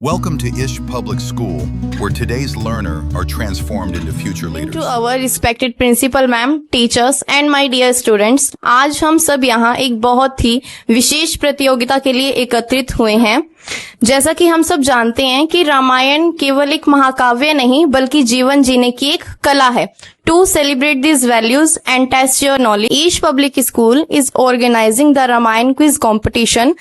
Welcome to Ish Public School, where today's learner are transformed into future leaders. To our respected principal ma'am, teachers and my dear students, आज हम सब यहाँ एक बहुत ही विशेष प्रतियोगिता के लिए एकत्रित हुए हैं। जैसा कि हम सब जानते हैं कि रामायण केवल एक महाकाव्य नहीं बल्कि जीवन जीने की एक कला है। To celebrate these values and test your knowledge, Ish Public School is organizing the Ramayan quiz competition.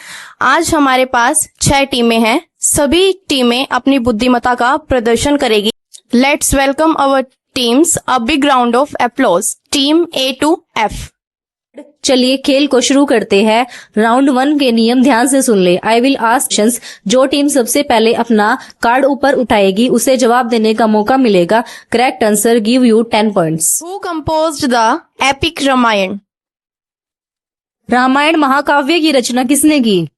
आज हमारे पास 6 टीमें हैं। सभी टीमें अपनी बुद्धिमत्ता का प्रदर्शन करेगी। Let's welcome our teams. A big round of applause. Team A to F. चलिए खेल को शुरू करते हैं। राउंड 1 के नियम ध्यान से सुन ले। I will ask questions. जो टीम सबसे पहले अपना कार्ड ऊपर उठाएगी उसे जवाब देने का मौका मिलेगा। Correct answer give you 10 points. Who composed the epic Ramayan? Ramayan महाकाव्य की रचना किसने की?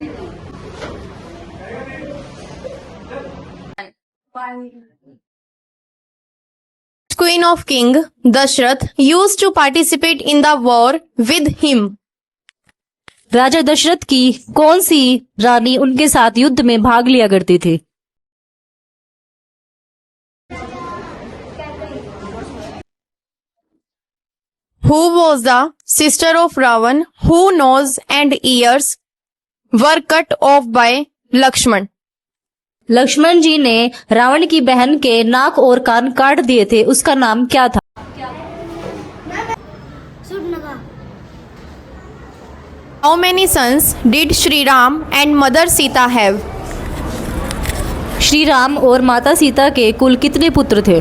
Queen of King Dashrath used to participate in the war with him. राजा दशरथ की कौन सी रानी उनके साथ युद्ध में भाग लिया करती थी? Who was the sister of Ravan whose nose and ears were cut off by Lakshman? Lakshman जी ने रावण की बहन के नाक और कान काट दिए थे, उसका नाम क्या था? How many sons did Shri Ram and Mother Sita have? Shri Ram और माता सीता के कुल कितने पुत्र थे?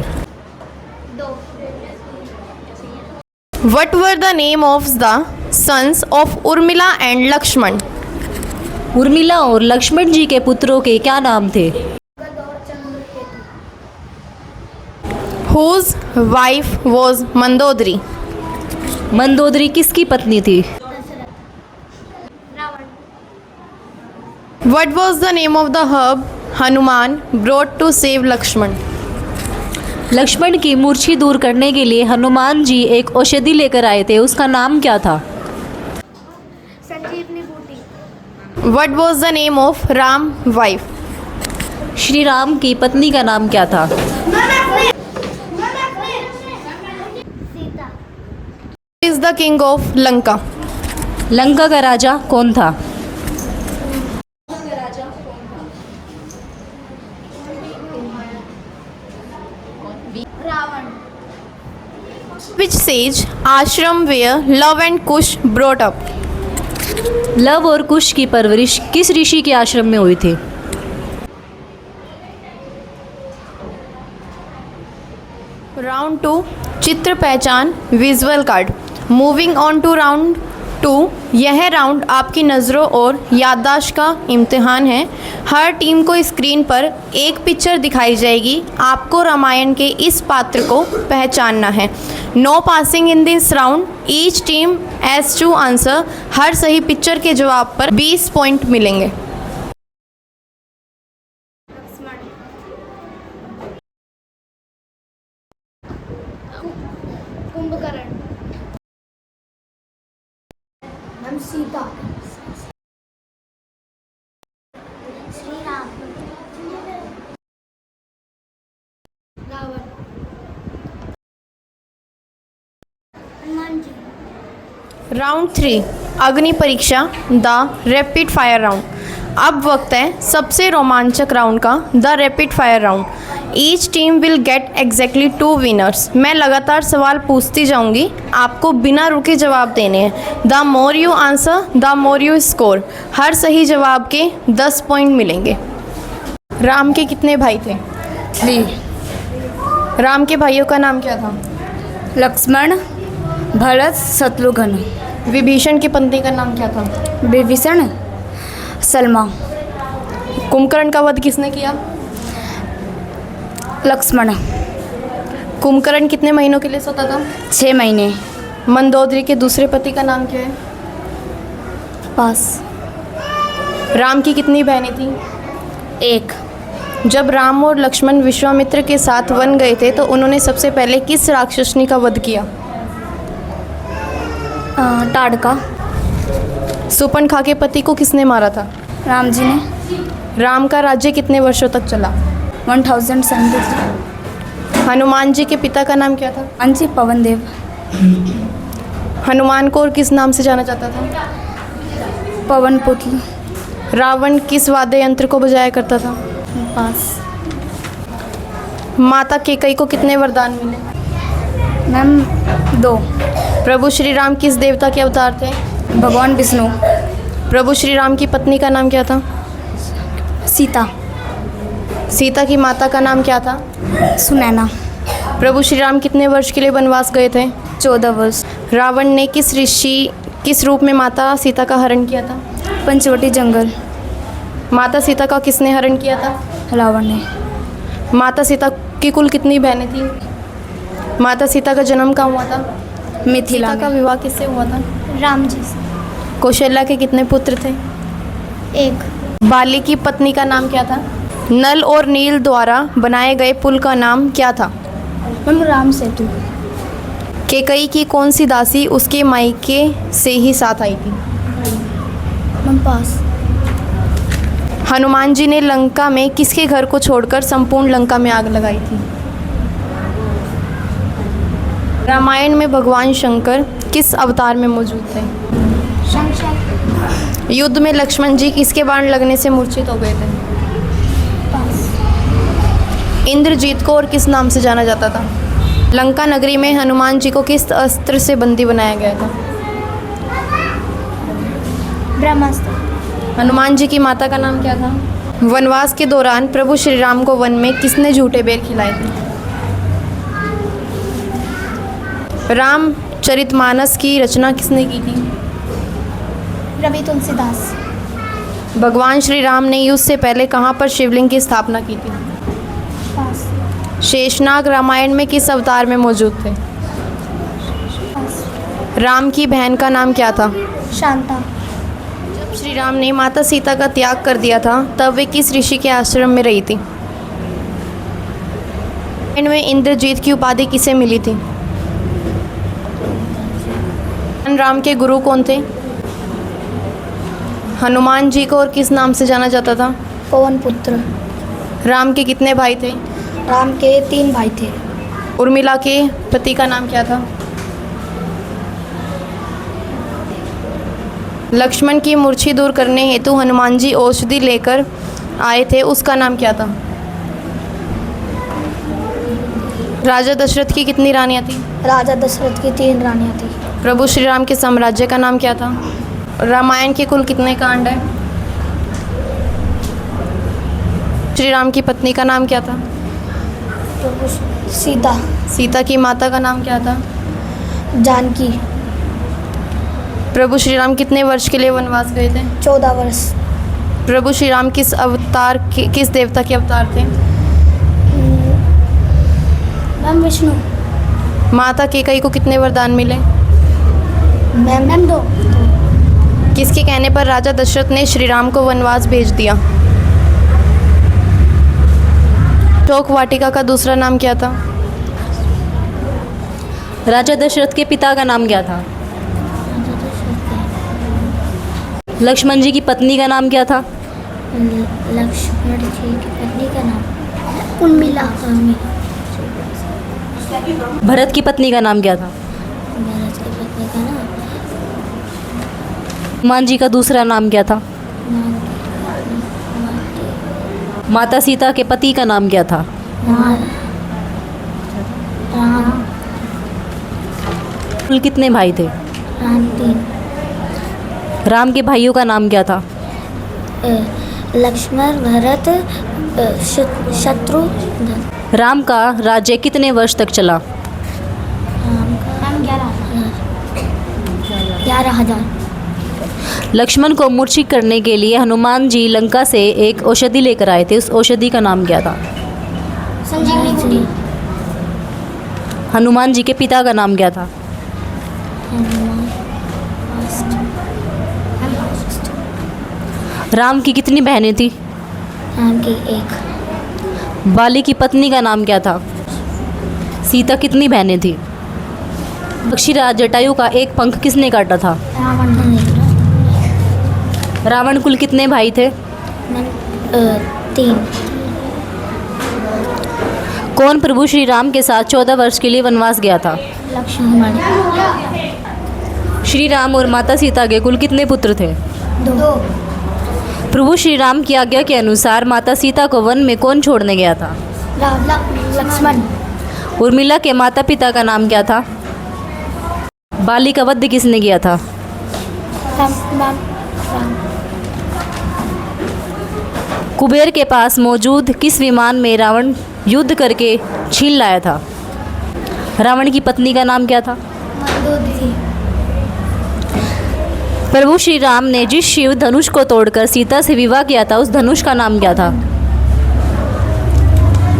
What were the name of the sons of Urmila and Lakshman? Urmila और लक्ष्मण जी के पुत्रों के क्या नाम थे? Whose wife was Mandodari? Mandodari किसकी पत्नी थी? What was the name of the herb Hanuman brought to save Lakshman? Lakshman की मूर्छी दूर करने के लिए हनुमान जी एक औषधि लेकर आए थे, उसका नाम क्या था? What was the name of Ram wife? Shri Ram की पत्नी का नाम क्या था? Who is the king of Lanka? Lanka का राजा कौन था? Which sage ashram were Love and Kush brought up? Love और कुश की परवरिश किस ऋषि के आश्रम में हुई थी? Round 2 चित्र पहचान visual card. Moving on to round 2। यह राउंड आपकी नज़रों और याददाश्त का इम्तिहान है। हर टीम को स्क्रीन पर एक पिक्चर दिखाई जाएगी। आपको रामायण के इस पात्र को पहचानना है। No passing in this round. Each team has to answer. हर सही पिक्चर के जवाब पर 20 पॉइंट मिलेंगे। सीता, श्री राम, रावण, हनुमान जी। राउंड 3 अग्नि परीक्षा द रैपिड फायर राउंड। अब वक्त है सबसे रोमांचक राउंड का, the rapid fire round. Each team will get exactly 2 winners. मैं लगातार सवाल पूछती जाऊंगी, आपको बिना रुके जवाब देने हैं। The more you answer the more you score. हर सही जवाब के 10 पॉइंट मिलेंगे। राम के कितने भाई थे? 3। राम के भाइयों का नाम क्या था? लक्ष्मण, भरत, शत्रुघ्न। विभीषण की पत्नी का नाम क्या था? विभीषण, सलमा। कुंभकर्ण का वध किसने किया? लक्ष्मण। कुंभकर्ण कितने महीनों के लिए सोता था? 6 महीने। मंदोदरी के दूसरे पति का नाम क्या है? पास। राम की कितनी बहनें थीं? 1। जब राम और लक्ष्मण विश्वामित्र के साथ वन गए थे तो उन्होंने सबसे पहले किस राक्षसनी का वध किया? ताड़का। सुपर्णखा के पति को किसने मारा था? राम जी ने। राम का राज्य कितने वर्षों तक चला? 1073। हनुमान जी के पिता का नाम क्या था? अंजी पवन देव। हनुमान को और किस नाम से जाना जाता था? पवन पुत्र। रावण किस वाद्य यंत्र को बजाया करता था? पास। माता केकई को कितने वरदान मिले? मैम 2। प्रभु श्री राम किस देवता के अवतार थे? भगवान विष्णु। प्रभु श्री राम की पत्नी का नाम क्या था? सीता। सीता की माता का नाम क्या था? सुनैना। प्रभु श्री राम कितने वर्ष के लिए वनवास गए थे? 14 वर्ष। रावण ने किस रूप में माता सीता का हरण किया था? पंचवटी जंगल। माता सीता का किसने हरण किया था? रावण ने। माता सीता की कुल कितनी बहनें थीं? माता सीता का जन्म कहाँ हुआ था? मिथिला सीता का में। विवाह किससे हुआ था? राम जी से। कौशल्या के कितने पुत्र थे? 1। बाली की पत्नी का नाम क्या था? नल और नील द्वारा बनाए गए पुल का नाम क्या था? मैम राम सेतु। केकई की कौन सी दासी उसके मायके से ही साथ आई थी? मैम पास। हनुमान जी ने लंका में किसके घर को छोड़कर संपूर्ण लंका में आग लगाई थी? रामायण में भगवान शंकर किस अवतार में मौजूद थे? शंकर। युद्ध में लक्ष्मण जी किसके बाण लगने से मूर्छित हो गए थे? पास। इंद्रजीत को और किस नाम से जाना जाता था? लंका नगरी में हनुमान जी को किस अस्त्र से बंदी बनाया गया था? ब्रह्मास्त्र। हनुमान जी की माता का नाम क्या था? वनवास के दौरान प्रभु श्री राम को वन में किसने झूठे बेर खिलाए थे? रामचरितमानस की रचना किसने की थी? रवि तुलसीदास। भगवान श्री राम ने युद्ध से पहले कहाँ पर शिवलिंग की स्थापना की थी? पास। शेषनाग रामायण में किस अवतार में मौजूद थे? पास। राम की बहन का नाम क्या था? शांता। जब श्री राम ने माता सीता का त्याग कर दिया था तब वे किस ऋषि के आश्रम में रही थी? रामायण में इंद्रजीत की उपाधि किसे मिली थी? राम के गुरु कौन थे? हनुमान जी को और किस नाम से जाना जाता था? पवन पुत्र। राम के कितने भाई थे? राम के 3 भाई थे। उर्मिला के पति का नाम क्या था? लक्ष्मण की मूर्छा दूर करने हेतु हनुमान जी औषधि लेकर आए थे, उसका नाम क्या था? राजा दशरथ की कितनी रानियां थी? राजा दशरथ की 3 रानियां थी। प्रभु श्री राम के साम्राज्य का नाम क्या था? रामायण के कुल कितने कांड हैं? श्री राम की पत्नी का नाम क्या था? सीता। सीता की माता का नाम क्या था? जानकी। प्रभु श्री राम कितने वर्ष के लिए वनवास गए थे? 14 वर्ष। प्रभु श्री राम किस देवता के अवतार थे? मैम विष्णु। माता केकई को कितने वरदान मिले? मैम 2। किसके कहने पर राजा दशरथ ने श्री राम को वनवास भेज दिया? अशोक वाटिका का दूसरा नाम क्या था? राजा दशरथ के पिता का नाम क्या था? लक्ष्मण जी की पत्नी का नाम क्या था? लक्ष्मण जी की पत्नी का नाम उर्मिला। भरत की पत्नी का नाम क्या था? भरत की पत्नी का नाम हनुमान जी का दूसरा नाम क्या था? माता सीता के पति का नाम क्या था? राम। कुल कितने भाई थे? राम 3। राम के भाइयों का नाम क्या था? लक्ष्मण, भरत, शत्रुघ्न। राम का राज्य कितने वर्ष तक चला? राम का 11,000। लक्ष्मण को मूर्छित करने के लिए हनुमान जी लंका से एक औषधि लेकर आए थे, उस औषधि का नाम क्या था? संजीवनी बूटी। हनुमान जी के पिता का नाम क्या था? राम की कितनी बहनें थी? राम की 1। बाली की पत्नी का नाम क्या था? सीता कितनी बहनें थी? पक्षीराज जटायु का एक पंख किसने काटा था? रावण ने। रावण कुल कितने भाई थे? 3 कौन प्रभु श्री राम के साथ 14 वर्ष के लिए वनवास गया था? लक्ष्मण। श्री राम और माता सीता के कुल कितने पुत्र थे? 2 प्रभु श्री राम की आज्ञा के अनुसार माता सीता को वन में कौन छोड़ने गया था? लक्ष्मण। उर्मिला के माता पिता का नाम क्या था? बाली का वध किसने किया था? राम। कुबेर के पास मौजूद किस विमान में रावण युद्ध करके छीन लाया था? रावण की पत्नी का नाम क्या था? मंदोदरी। प्रभु श्री राम ने जिस शिव धनुष को तोड़कर सीता से विवाह किया था उस धनुष का नाम क्या था?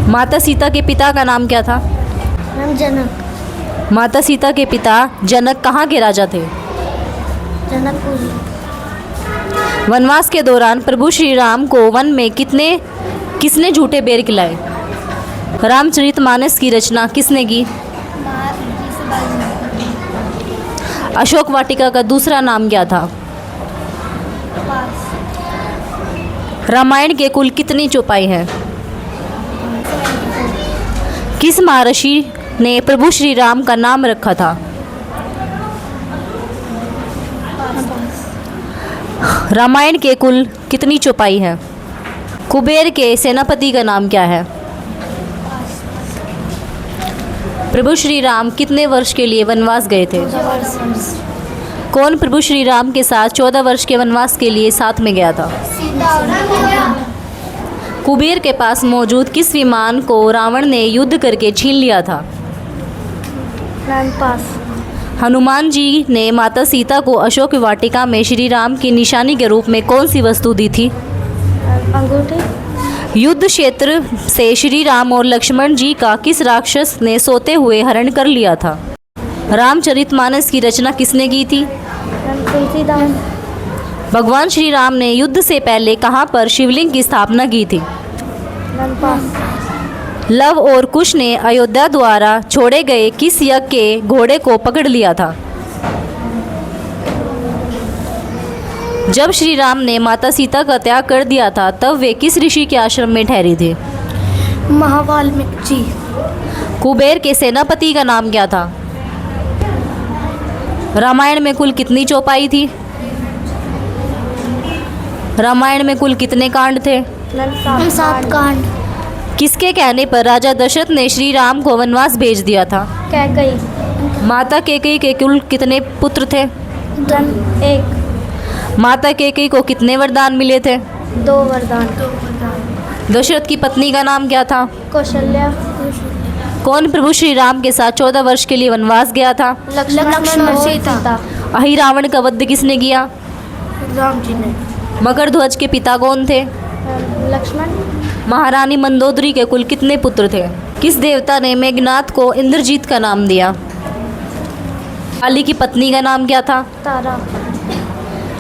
माता सीता के पिता का नाम क्या था? जनक। माता सीता के पिता जनक कहाँ के राजा थे? जनकपुरी। वनवास के दौरान प्रभु श्री राम को वन में किसने झूठे बेर खिलाए? रामचरितमानस की रचना किसने की? अशोक वाटिका का दूसरा नाम क्या था? रामायण के कुल कितनी चौपाई हैं? किस महर्षि ने प्रभु श्री राम का नाम रखा था? रामायण के कुल कितनी चौपाई है? कुबेर के सेनापति का नाम क्या है? प्रभु श्री राम कितने वर्ष के लिए वनवास गए थे? कौन प्रभु श्री राम के साथ 14 वर्ष के वनवास के लिए साथ में गया था? कुबेर के पास मौजूद किस विमान को रावण ने युद्ध करके छीन लिया था? हनुमान जी ने माता सीता को अशोक वाटिका में श्री राम की निशानी के रूप में कौन सी वस्तु दी थी? अंगूठी। युद्ध क्षेत्र से श्री राम और लक्ष्मण जी का किस राक्षस ने सोते हुए हरण कर लिया था? रामचरितमानस की रचना किसने की थी? तुलसीदास। भगवान श्री राम ने युद्ध से पहले कहाँ पर शिवलिंग की स्थापना की थी? लव और कुश ने अयोध्या द्वारा छोड़े गए किस यज्ञ के घोड़े को पकड़ लिया था? जब श्री राम ने माता सीता का त्याग कर दिया था तब वे किस ऋषि के आश्रम में ठहरी थे? महावाल्मीकि जी। कुबेर के सेनापति का नाम क्या था? रामायण में कुल कितनी चौपाई थी? रामायण में कुल कितने कांड थे? 7 कांड। किसके कहने पर राजा दशरथ ने श्री राम को वनवास भेज दिया था? कैकई। माता कैकेयी के कुल कितने पुत्र थे? 1। माता कैकेयी को कितने वरदान मिले थे? 2 वरदान। दशरथ की पत्नी का नाम क्या था? कौशल्या। कौन प्रभु श्री राम के साथ 14 वर्ष के लिए वनवास गया था? लक्ष्मण और सीता। अहि रावण का वध किसने किया? राम जी ने। मकर ध्वज के पिता कौन थे? लक्ष्मण। महारानी मंदोदरी के कुल कितने पुत्र थे? किस देवता ने मेघनाथ को इंद्रजीत का नाम दिया? बाली की पत्नी का नाम क्या था? तारा।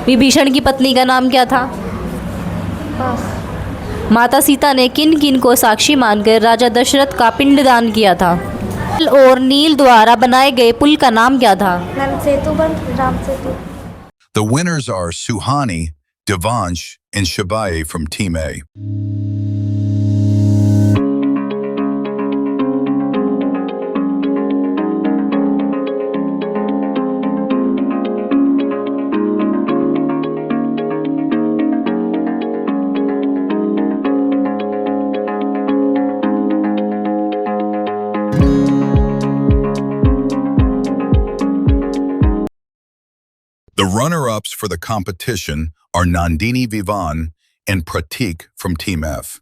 विभीषण की पत्नी का नाम क्या था? माता सीता ने किन किन को साक्षी मानकर राजा दशरथ का पिंडदान किया था? और नील द्वारा बनाए गए पुल का नाम क्या था? सेतुबंध। Ram Setu. The winners are Suhani, Devansh, and Shabai from Team A. The runner-ups for the competition are Nandini Vivan and Pratik from Team F.